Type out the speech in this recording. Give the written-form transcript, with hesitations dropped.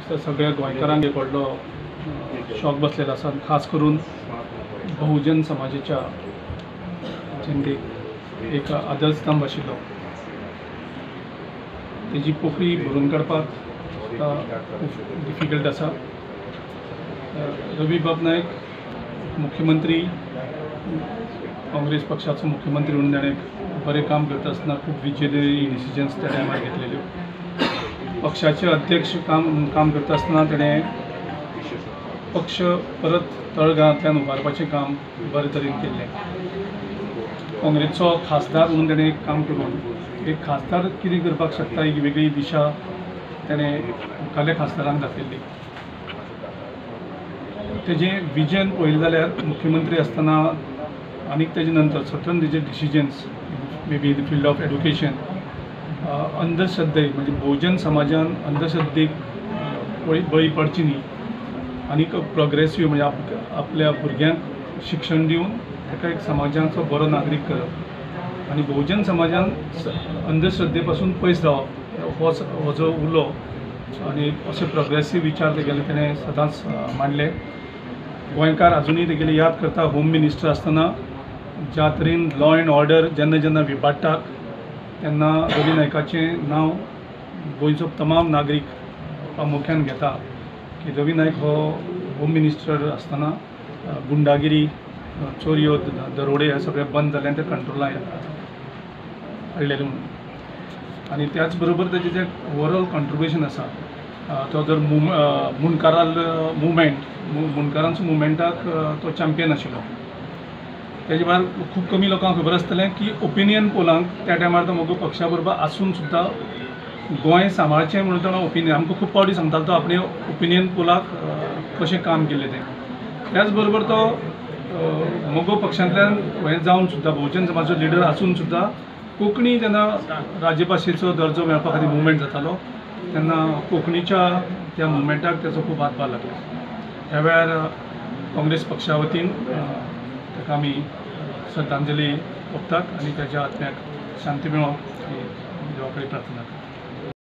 सगळ्या गोंयकारांक एक व्हडलो शॉक बसलेलो आसा, खास करून बहुजन समाजाच्या जेंडेक एक आदरस्तंभ आशिल्लो तेजी पोकळी भरून काडपाक खूब डिफिकल्ट आसा. रवी बाब नायक मुख्यमंत्री, काँग्रेस पक्षाचो मुख्यमंत्री म्हणून ताणें बरें काम करता आसतना खूब विजनरी डिसिजन्स त्या टायमार घेतलेल्यो. पक्षाचे अध्यक्ष काम करता आसतना ताणें पक्ष परत तळगाळांतल्यान उबारपाचें काम बरे तरेन केल्लें. काँग्रेसचो खासदार म्हणून ताणें काम करून एक खासदार कितें करपाक शकता ही वेगळी दिशा ताणें मुखाल्ल्या खासदारांक दाखयल्ली. तेजें विजन पळयलें जाल्यार मुख्यमंत्री आसतना आनीक तेजे नंतर सतत तेजे decisions may be in the field of education अंधश्रद्धेक म्हणजे बहुजन समाजान अंधश्रद्धेक बळी पडची न्ही आनीक प्रोग्रेसीव म्हणजे आपल्या भुरग्यांक शिक्षण दिवन ताका एक समाजाचो बरो नागरीक करप आनी बहुजन समाजान अंधश्रद्धे पासून पयस रावप हो जो उलो आनी अशे प्रोग्रेसीव विचार तेगेले ताणें सदांच मांडले. गोंयकार आजुनूय तेगेले याद करता होम मिनिस्टर आसतना ज्या तरेन लॉ एंड ऑर्डर जेन्ना विबाडटात तेन्ना रवी नायकाचें नांव गोंयचो तमाम नागरीक प्रामुख्यान घेता की रवी नायक हो होम मिनिस्टर आसतना गुंडागिरी, चोरयो, दरोडे हे सगळें बंद जाल्ल्यान ते कंट्रोलान हाडलेले म्हणून. आनी त्याच बरोबर तेजें जें ओवरऑल कॉन्ट्रिब्युशन आसा तो जर मुनकाराल मुनकारांचो मुवमेंटाक तो चॅम्पियन आशिल्लो. तेजे भायर खूब कमी लोकांक खबर आसतलें की ओपिनियन पोलांक त्या टायमार तो मोगो पक्षा बरोबर आसून सुद्दां गोंय सांबाळचें म्हणून ताणें ओपिनियन आमकां खूब फावटी सांगतालो तो आपणे ओपिनियन पोलाक कशें काम केल्लें तें. त्याच बरोबर तो मोगो पक्षांतल्यान हें जावन सुद्दां बहुजन समाजाचो लिडर आसून सुद्दां कोंकणी जेन्ना राज्यभाशेचो दर्जो मेळपा खातीर मुवमेंट जातालो तेन्ना कोंकणीच्या त्या मुवमेंटाक तेचो खूब हातभार लागलो. ह्या वेळार काँग्रेस पक्षा वतीन ताका आमी श्रद्धांजली ओंपतात आनी ताच्या आत्म्याक शांती मेळोवप ही देवा कडेन प्रार्थना करतात.